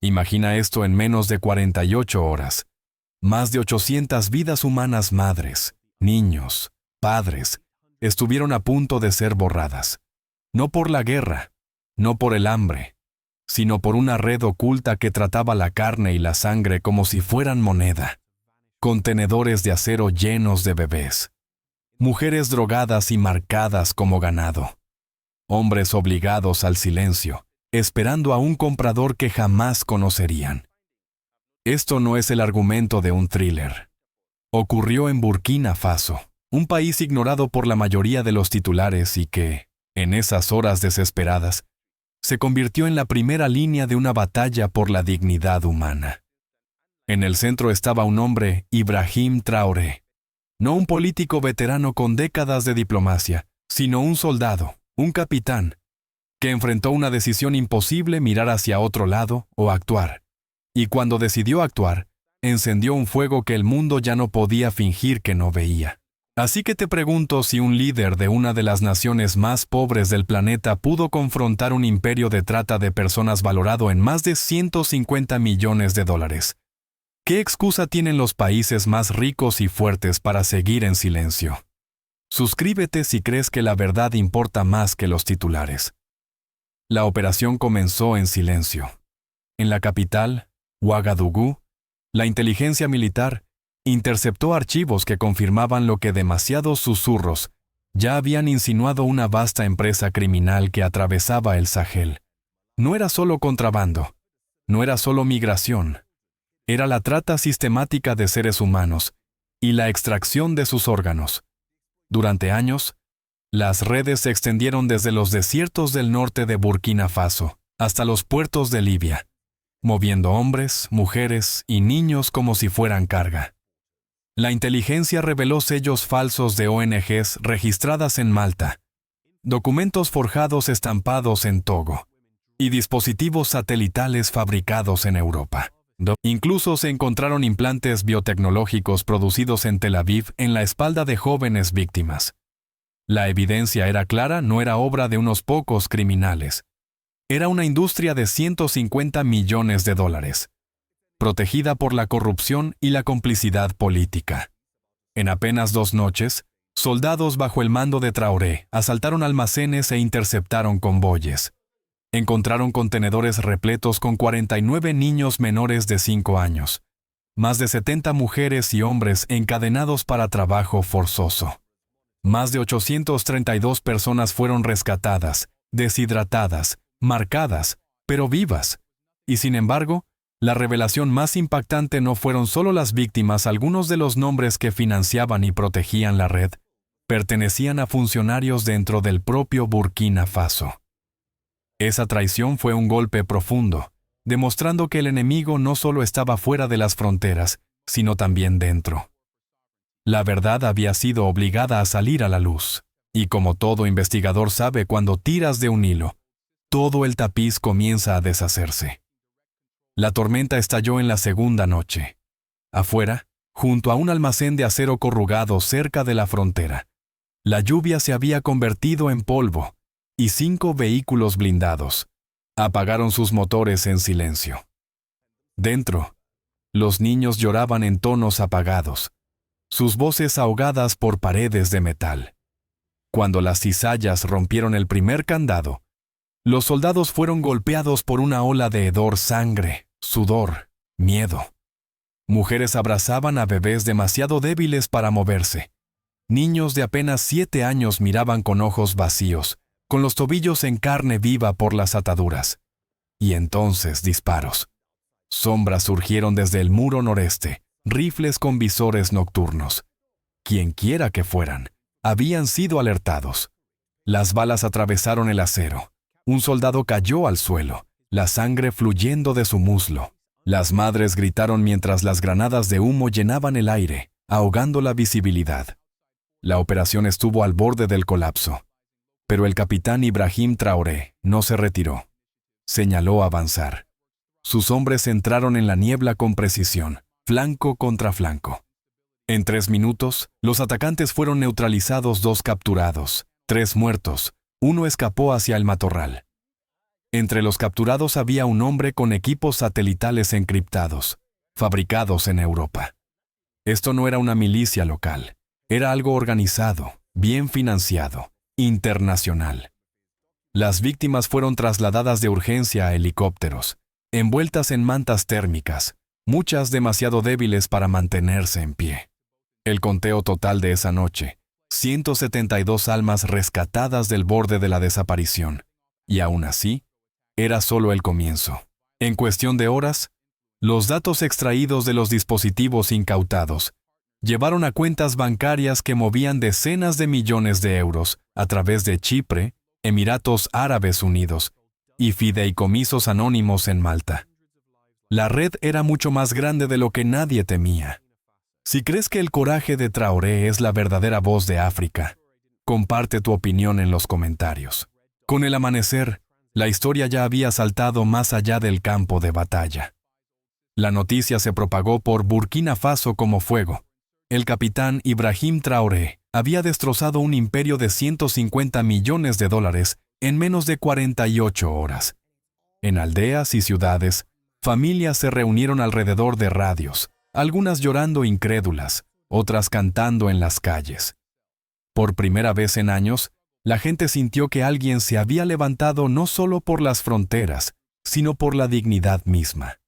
Imagina esto en menos de 48 horas. Más de 800 vidas humanas, madres, niños, padres, estuvieron a punto de ser borradas. No por la guerra, no por el hambre, sino por una red oculta que trataba la carne y la sangre como si fueran moneda. Contenedores de acero llenos de bebés. Mujeres drogadas y marcadas como ganado. Hombres obligados al silencio, esperando a un comprador que jamás conocerían. Esto no es el argumento de un thriller. Ocurrió en Burkina Faso, un país ignorado por la mayoría de los titulares y que, en esas horas desesperadas, se convirtió en la primera línea de una batalla por la dignidad humana. En el centro estaba un hombre, Ibrahim Traoré, no un político veterano con décadas de diplomacia, sino un soldado, un capitán, que enfrentó una decisión imposible: mirar hacia otro lado o actuar. Y cuando decidió actuar, encendió un fuego que el mundo ya no podía fingir que no veía. Así que te pregunto si un líder de una de las naciones más pobres del planeta pudo confrontar un imperio de trata de personas valorado en más de 150 millones de dólares. ¿Qué excusa tienen los países más ricos y fuertes para seguir en silencio? Suscríbete si crees que la verdad importa más que los titulares. La operación comenzó en silencio. En la capital, Ouagadougou, la inteligencia militar interceptó archivos que confirmaban lo que demasiados susurros ya habían insinuado: una vasta empresa criminal que atravesaba el Sahel. No era solo contrabando, no era solo migración, era la trata sistemática de seres humanos y la extracción de sus órganos. Durante años, las redes se extendieron desde los desiertos del norte de Burkina Faso hasta los puertos de Libia, moviendo hombres, mujeres y niños como si fueran carga. La inteligencia reveló sellos falsos de ONGs registradas en Malta, documentos forjados estampados en Togo y dispositivos satelitales fabricados en Europa. Incluso se encontraron implantes biotecnológicos producidos en Tel Aviv en la espalda de jóvenes víctimas. La evidencia era clara: no era obra de unos pocos criminales. Era una industria de 150 millones de dólares, protegida por la corrupción y la complicidad política. En apenas 2 noches, soldados bajo el mando de Traoré asaltaron almacenes e interceptaron convoyes. Encontraron contenedores repletos con 49 niños menores de 5 años, más de 70 mujeres y hombres encadenados para trabajo forzoso. Más de 832 personas fueron rescatadas, deshidratadas, marcadas, pero vivas. Y sin embargo, la revelación más impactante no fueron solo las víctimas. Algunos de los nombres que financiaban y protegían la red pertenecían a funcionarios dentro del propio Burkina Faso. Esa traición fue un golpe profundo, demostrando que el enemigo no solo estaba fuera de las fronteras, sino también dentro. La verdad había sido obligada a salir a la luz, y como todo investigador sabe, cuando tiras de un hilo, todo el tapiz comienza a deshacerse. La tormenta estalló en la segunda noche. Afuera, junto a un almacén de acero corrugado cerca de la frontera, la lluvia se había convertido en polvo, y 5 vehículos blindados apagaron sus motores en silencio. Dentro, los niños lloraban en tonos apagados, sus voces ahogadas por paredes de metal. Cuando las cizallas rompieron el primer candado, los soldados fueron golpeados por una ola de hedor: sangre, sudor, miedo. Mujeres abrazaban a bebés demasiado débiles para moverse. Niños de apenas 7 años miraban con ojos vacíos, con los tobillos en carne viva por las ataduras. Y entonces disparos. Sombras surgieron desde el muro noreste, rifles con visores nocturnos. Quienquiera que fueran, habían sido alertados. Las balas atravesaron el acero. Un soldado cayó al suelo, la sangre fluyendo de su muslo. Las madres gritaron mientras las granadas de humo llenaban el aire, ahogando la visibilidad. La operación estuvo al borde del colapso. Pero el capitán Ibrahim Traoré no se retiró. Señaló avanzar. Sus hombres entraron en la niebla con precisión, flanco contra flanco. En 3 minutos, los atacantes fueron neutralizados: 2 capturados, 3 muertos, 1 escapó hacia el matorral. Entre los capturados había un hombre con equipos satelitales encriptados, fabricados en Europa. Esto no era una milicia local, era algo organizado, bien financiado, internacional. Las víctimas fueron trasladadas de urgencia a helicópteros, envueltas en mantas térmicas, muchas demasiado débiles para mantenerse en pie. El conteo total de esa noche, 172 almas rescatadas del borde de la desaparición, y aún así, era solo el comienzo. En cuestión de horas, los datos extraídos de los dispositivos incautados llevaron a cuentas bancarias que movían decenas de millones de euros a través de Chipre, Emiratos Árabes Unidos y fideicomisos anónimos en Malta. La red era mucho más grande de lo que nadie temía. Si crees que el coraje de Traoré es la verdadera voz de África, comparte tu opinión en los comentarios. Con el amanecer, la historia ya había saltado más allá del campo de batalla. La noticia se propagó por Burkina Faso como fuego. El capitán Ibrahim Traoré había destrozado un imperio de 150 millones de dólares en menos de 48 horas. En aldeas y ciudades, familias se reunieron alrededor de radios, algunas llorando incrédulas, otras cantando en las calles. Por primera vez en años, la gente sintió que alguien se había levantado no solo por las fronteras, sino por la dignidad misma.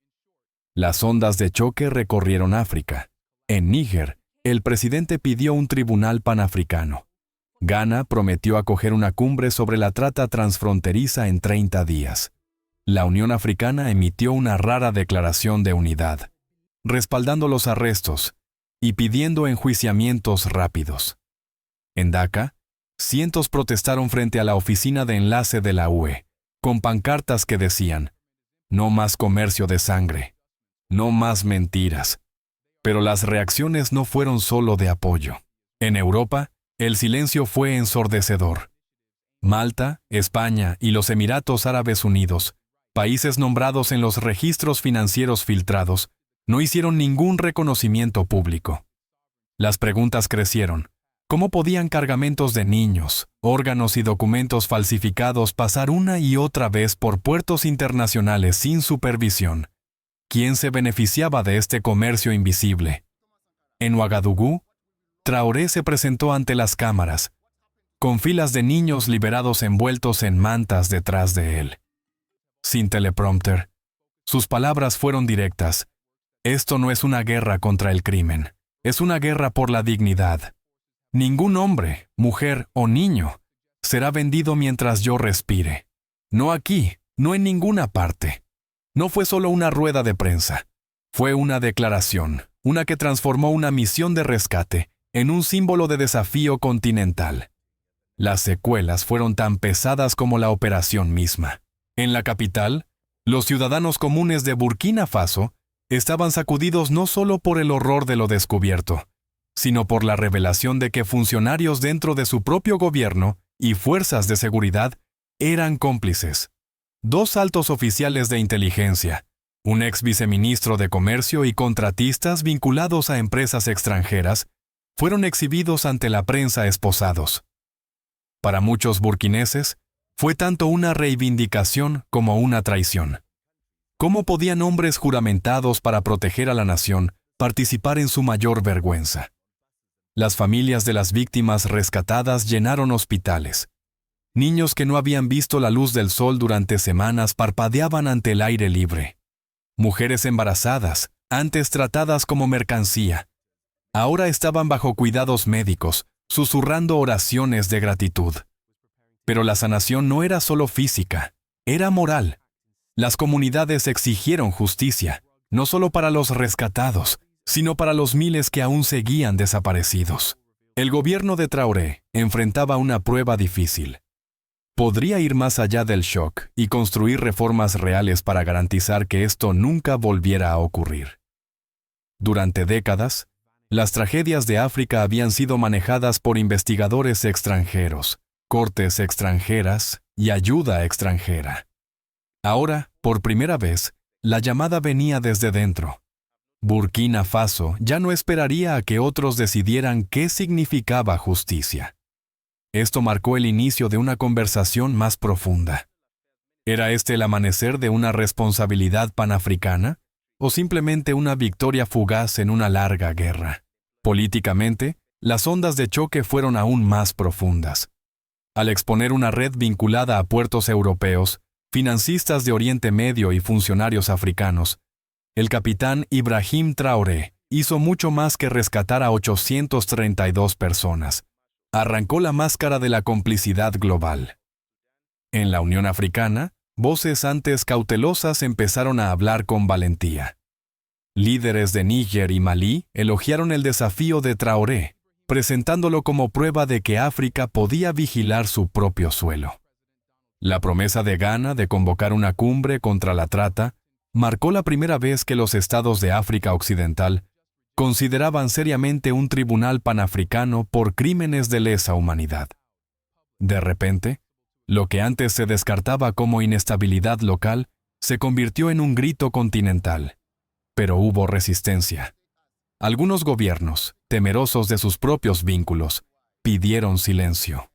Las ondas de choque recorrieron África. En Níger, el presidente pidió un tribunal panafricano. Ghana prometió acoger una cumbre sobre la trata transfronteriza en 30 días. La Unión Africana emitió una rara declaración de unidad, respaldando los arrestos y pidiendo enjuiciamientos rápidos. En Daca, cientos protestaron frente a la oficina de enlace de la UE, con pancartas que decían: "No más comercio de sangre, no más mentiras". Pero las reacciones no fueron solo de apoyo. En Europa, el silencio fue ensordecedor. Malta, España y los Emiratos Árabes Unidos, países nombrados en los registros financieros filtrados, no hicieron ningún reconocimiento público. Las preguntas crecieron. ¿Cómo podían cargamentos de niños, órganos y documentos falsificados pasar una y otra vez por puertos internacionales sin supervisión? ¿Quién se beneficiaba de este comercio invisible? En Ouagadougou, Traoré se presentó ante las cámaras, con filas de niños liberados envueltos en mantas detrás de él. Sin teleprompter, sus palabras fueron directas. Esto no es una guerra contra el crimen, es una guerra por la dignidad. Ningún hombre, mujer o niño será vendido mientras yo respire. No aquí, no en ninguna parte. No fue solo una rueda de prensa. Fue una declaración, una que transformó una misión de rescate en un símbolo de desafío continental. Las secuelas fueron tan pesadas como la operación misma. En la capital, los ciudadanos comunes de Burkina Faso estaban sacudidos no solo por el horror de lo descubierto, sino por la revelación de que funcionarios dentro de su propio gobierno y fuerzas de seguridad eran cómplices. 2 altos oficiales de inteligencia, un ex viceministro de Comercio y contratistas vinculados a empresas extranjeras, fueron exhibidos ante la prensa esposados. Para muchos burkineses, fue tanto una reivindicación como una traición. ¿Cómo podían hombres juramentados para proteger a la nación participar en su mayor vergüenza? Las familias de las víctimas rescatadas llenaron hospitales. Niños que no habían visto la luz del sol durante semanas parpadeaban ante el aire libre. Mujeres embarazadas, antes tratadas como mercancía, ahora estaban bajo cuidados médicos, susurrando oraciones de gratitud. Pero la sanación no era solo física, era moral. Las comunidades exigieron justicia, no solo para los rescatados, sino para los miles que aún seguían desaparecidos. El gobierno de Traoré enfrentaba una prueba difícil. Podría ir más allá del shock y construir reformas reales para garantizar que esto nunca volviera a ocurrir. Durante décadas, las tragedias de África habían sido manejadas por investigadores extranjeros, cortes extranjeras y ayuda extranjera. Ahora, por primera vez, la llamada venía desde dentro. Burkina Faso ya no esperaría a que otros decidieran qué significaba justicia. Esto marcó el inicio de una conversación más profunda. ¿Era este el amanecer de una responsabilidad panafricana? ¿O simplemente una victoria fugaz en una larga guerra? Políticamente, las ondas de choque fueron aún más profundas. Al exponer una red vinculada a puertos europeos, financistas de Oriente Medio y funcionarios africanos, el capitán Ibrahim Traoré hizo mucho más que rescatar a 832 personas. Arrancó la máscara de la complicidad global. En la Unión Africana, voces antes cautelosas empezaron a hablar con valentía. Líderes de Níger y Malí elogiaron el desafío de Traoré, presentándolo como prueba de que África podía vigilar su propio suelo. La promesa de Ghana de convocar una cumbre contra la trata marcó la primera vez que los estados de África Occidental consideraban seriamente un tribunal panafricano por crímenes de lesa humanidad. De repente, lo que antes se descartaba como inestabilidad local se convirtió en un grito continental. Pero hubo resistencia. Algunos gobiernos, temerosos de sus propios vínculos, pidieron silencio.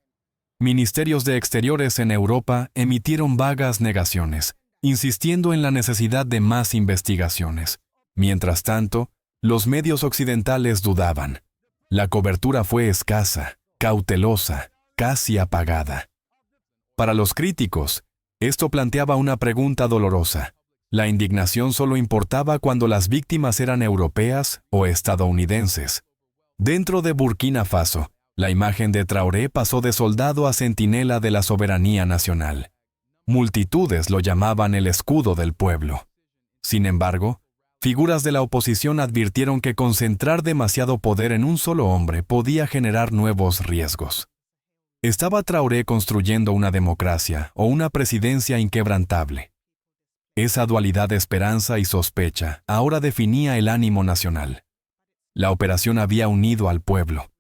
Ministerios de Exteriores en Europa emitieron vagas negaciones, insistiendo en la necesidad de más investigaciones. Mientras tanto, los medios occidentales dudaban. La cobertura fue escasa, cautelosa, casi apagada. Para los críticos, esto planteaba una pregunta dolorosa. La indignación solo importaba cuando las víctimas eran europeas o estadounidenses. Dentro de Burkina Faso, la imagen de Traoré pasó de soldado a centinela de la soberanía nacional. Multitudes lo llamaban el escudo del pueblo. Sin embargo, figuras de la oposición advirtieron que concentrar demasiado poder en un solo hombre podía generar nuevos riesgos. ¿Estaba Traoré construyendo una democracia o una presidencia inquebrantable? Esa dualidad de esperanza y sospecha ahora definía el ánimo nacional. La operación había unido al pueblo.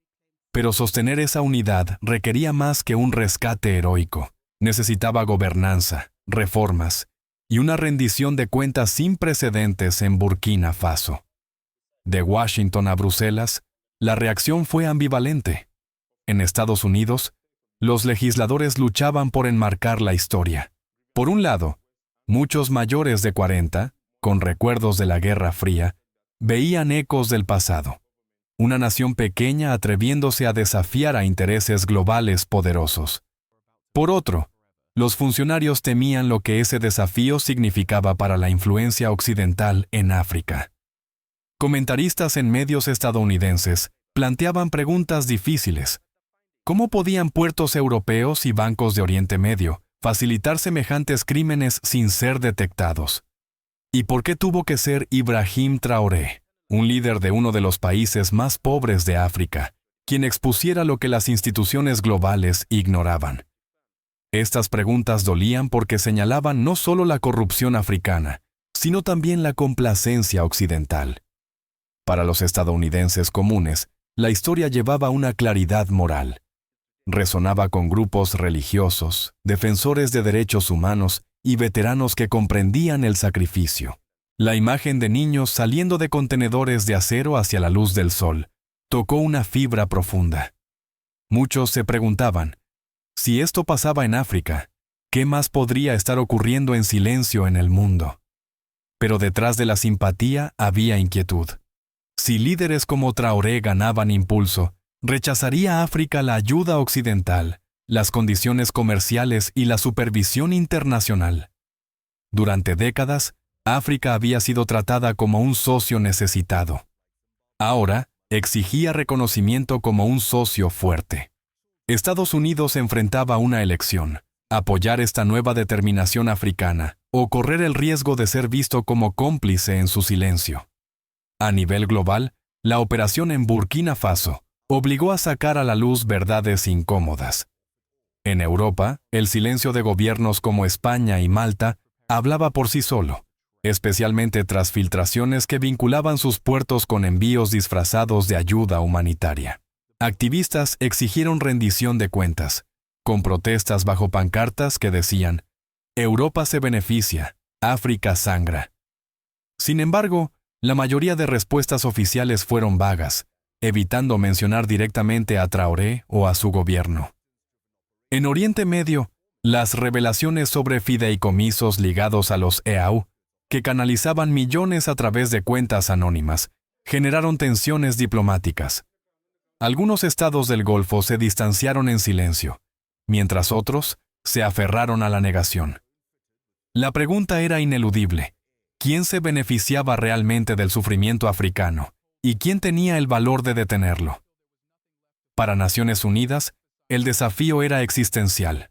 Pero sostener esa unidad requería más que un rescate heroico. Necesitaba gobernanza, reformas y una rendición de cuentas sin precedentes en Burkina Faso. De Washington a Bruselas, la reacción fue ambivalente. En Estados Unidos, los legisladores luchaban por enmarcar la historia. Por un lado, muchos mayores de 40, con recuerdos de la Guerra Fría, veían ecos del pasado. Una nación pequeña atreviéndose a desafiar a intereses globales poderosos. Por otro, los funcionarios temían lo que ese desafío significaba para la influencia occidental en África. Comentaristas en medios estadounidenses planteaban preguntas difíciles. ¿Cómo podían puertos europeos y bancos de Oriente Medio facilitar semejantes crímenes sin ser detectados? ¿Y por qué tuvo que ser Ibrahim Traoré, un líder de uno de los países más pobres de África, quien expusiera lo que las instituciones globales ignoraban? Estas preguntas dolían porque señalaban no solo la corrupción africana, sino también la complacencia occidental. Para los estadounidenses comunes, la historia llevaba una claridad moral. Resonaba con grupos religiosos, defensores de derechos humanos y veteranos que comprendían el sacrificio. La imagen de niños saliendo de contenedores de acero hacia la luz del sol tocó una fibra profunda. Muchos se preguntaban, si esto pasaba en África, ¿qué más podría estar ocurriendo en silencio en el mundo? Pero detrás de la simpatía había inquietud. Si líderes como Traoré ganaban impulso, ¿rechazaría África la ayuda occidental, las condiciones comerciales y la supervisión internacional? Durante décadas, África había sido tratada como un socio necesitado. Ahora, exigía reconocimiento como un socio fuerte. Estados Unidos enfrentaba una elección: apoyar esta nueva determinación africana o correr el riesgo de ser visto como cómplice en su silencio. A nivel global, la operación en Burkina Faso obligó a sacar a la luz verdades incómodas. En Europa, el silencio de gobiernos como España y Malta hablaba por sí solo, especialmente tras filtraciones que vinculaban sus puertos con envíos disfrazados de ayuda humanitaria. Activistas exigieron rendición de cuentas, con protestas bajo pancartas que decían: Europa se beneficia, África sangra. Sin embargo, la mayoría de respuestas oficiales fueron vagas, evitando mencionar directamente a Traoré o a su gobierno. En Oriente Medio, Las revelaciones sobre fideicomisos ligados a los EAU, que canalizaban millones a través de cuentas anónimas, generaron tensiones diplomáticas. Algunos estados del Golfo se distanciaron en silencio, mientras otros se aferraron a la negación. La pregunta era ineludible: ¿quién se beneficiaba realmente del sufrimiento africano y quién tenía el valor de detenerlo? Para Naciones Unidas, el desafío era existencial.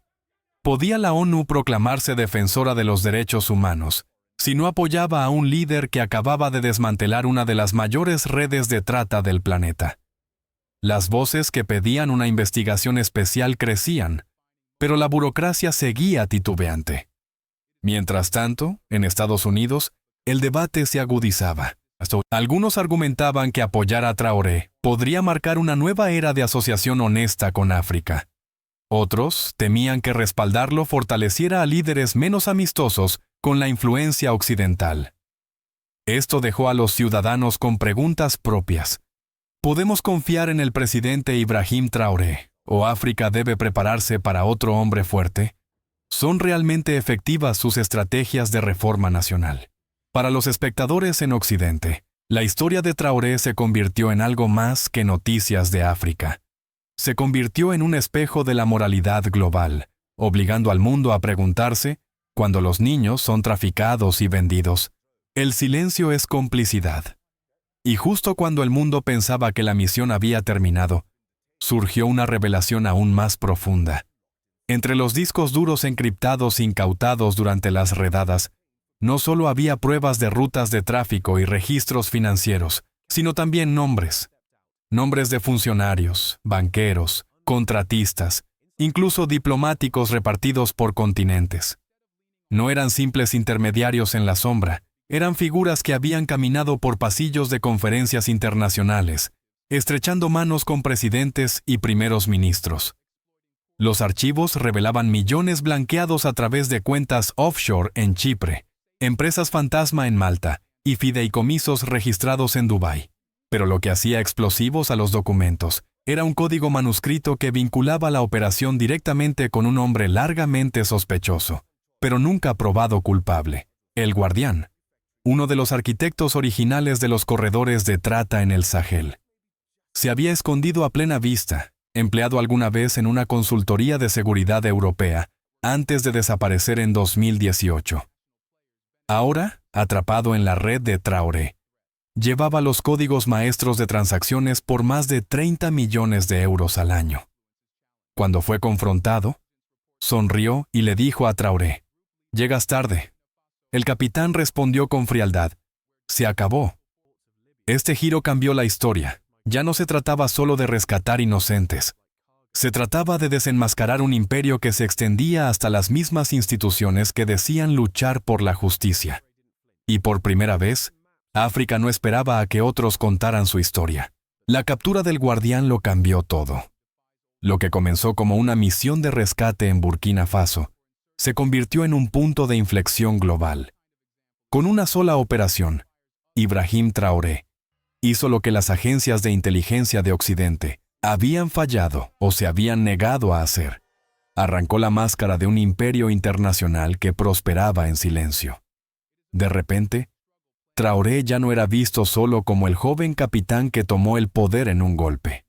¿Podía la ONU proclamarse defensora de los derechos humanos si no apoyaba a un líder que acababa de desmantelar una de las mayores redes de trata del planeta? Las voces que pedían una investigación especial crecían, pero la burocracia seguía titubeante. Mientras tanto, en Estados Unidos, el debate se agudizaba. Algunos argumentaban que apoyar a Traoré podría marcar una nueva era de asociación honesta con África. Otros temían que respaldarlo fortaleciera a líderes menos amistosos con la influencia occidental. Esto dejó a los ciudadanos con preguntas propias. ¿Podemos confiar en el presidente Ibrahim Traoré, o África debe prepararse para otro hombre fuerte? ¿Son realmente efectivas sus estrategias de reforma nacional? Para los espectadores en Occidente, la historia de Traoré se convirtió en algo más que noticias de África. Se convirtió en un espejo de la moralidad global, obligando al mundo a preguntarse, cuando los niños son traficados y vendidos, ¿el silencio es complicidad? Y justo cuando el mundo pensaba que la misión había terminado, surgió una revelación aún más profunda. Entre los discos duros encriptados incautados durante las redadas, no solo había pruebas de rutas de tráfico y registros financieros, sino también nombres. Nombres de funcionarios, banqueros, contratistas, incluso diplomáticos repartidos por continentes. No eran simples intermediarios en la sombra, eran figuras que habían caminado por pasillos de conferencias internacionales, estrechando manos con presidentes y primeros ministros. Los archivos revelaban millones blanqueados a través de cuentas offshore en Chipre, empresas fantasma en Malta y fideicomisos registrados en Dubái. Pero lo que hacía explosivos a los documentos era un código manuscrito que vinculaba la operación directamente con un hombre largamente sospechoso, pero nunca probado culpable: el Guardián, uno de los arquitectos originales de los corredores de trata en el Sahel. Se había escondido a plena vista, empleado alguna vez en una consultoría de seguridad europea, antes de desaparecer en 2018. Ahora, atrapado en la red de Traoré, llevaba los códigos maestros de transacciones por más de 30 millones de euros al año. Cuando fue confrontado, sonrió y le dijo a Traoré: «Llegas tarde». El capitán respondió con frialdad: «Se acabó». Este giro cambió la historia. Ya no se trataba solo de rescatar inocentes. Se trataba de desenmascarar un imperio que se extendía hasta las mismas instituciones que decían luchar por la justicia. Y por primera vez, África no esperaba a que otros contaran su historia. La captura del Guardián lo cambió todo. Lo que comenzó como una misión de rescate en Burkina Faso se convirtió en un punto de inflexión global. Con una sola operación, Ibrahim Traoré hizo lo que las agencias de inteligencia de Occidente habían fallado o se habían negado a hacer. Arrancó la máscara de un imperio internacional que prosperaba en silencio. De repente, Traoré ya no era visto solo como el joven capitán que tomó el poder en un golpe.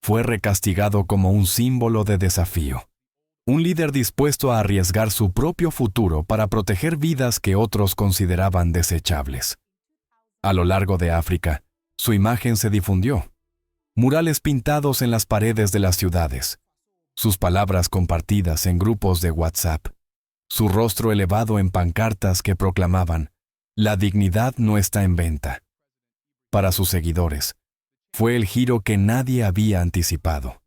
Fue recastigado como un símbolo de desafío. Un líder dispuesto a arriesgar su propio futuro para proteger vidas que otros consideraban desechables. A lo largo de África, su imagen se difundió. Murales pintados en las paredes de las ciudades. Sus palabras compartidas en grupos de WhatsApp. Su rostro elevado en pancartas que proclamaban: «La dignidad no está en venta». Para sus seguidores, fue el giro que nadie había anticipado.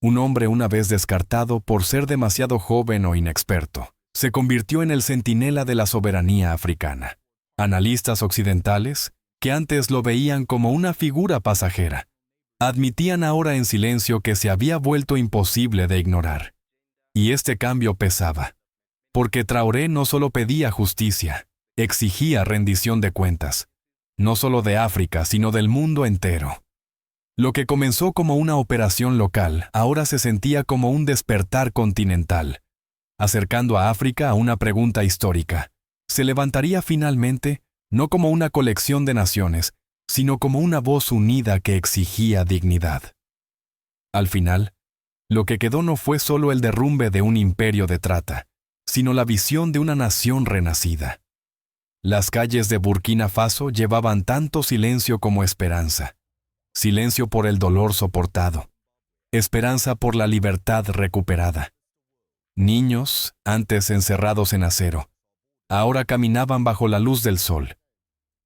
Un hombre una vez descartado por ser demasiado joven o inexperto, se convirtió en el centinela de la soberanía africana. Analistas occidentales, que antes lo veían como una figura pasajera, admitían ahora en silencio que se había vuelto imposible de ignorar. Y este cambio pesaba, porque Traoré no solo pedía justicia, exigía rendición de cuentas, no solo de África, sino del mundo entero. Lo que comenzó como una operación local, ahora se sentía como un despertar continental. acercando a África a una pregunta histórica. Se levantaría finalmente, no como una colección de naciones, sino como una voz unida que exigía dignidad. Al final, lo que quedó no fue solo el derrumbe de un imperio de trata, sino la visión de una nación renacida. Las calles de Burkina Faso llevaban tanto silencio como esperanza. Silencio por el dolor soportado. Esperanza por la libertad recuperada. Niños, antes encerrados en acero, ahora caminaban bajo la luz del sol.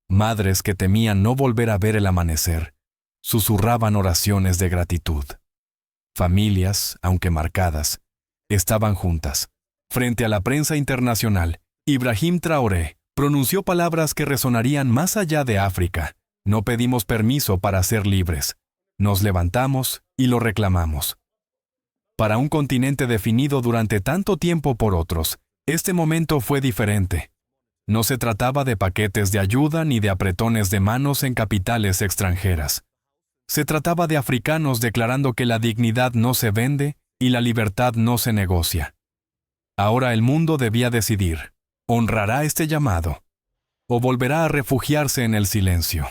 Madres que temían no volver a ver el amanecer, susurraban oraciones de gratitud. Familias, aunque marcadas, estaban juntas. Frente a la prensa internacional, Ibrahim Traoré pronunció palabras que resonarían más allá de África. No pedimos permiso para ser libres. Nos levantamos y lo reclamamos. Para un continente definido durante tanto tiempo por otros, este momento fue diferente. No se trataba de paquetes de ayuda ni de apretones de manos en capitales extranjeras. Se trataba de africanos declarando que la dignidad no se vende y la libertad no se negocia. Ahora el mundo debía decidir: ¿honrará este llamado o volverá a refugiarse en el silencio?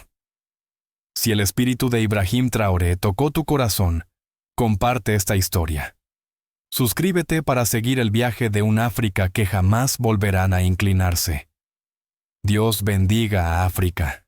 Si el espíritu de Ibrahim Traoré tocó tu corazón, comparte esta historia. Suscríbete para seguir el viaje de un África que jamás volverán a inclinarse. Dios bendiga a África.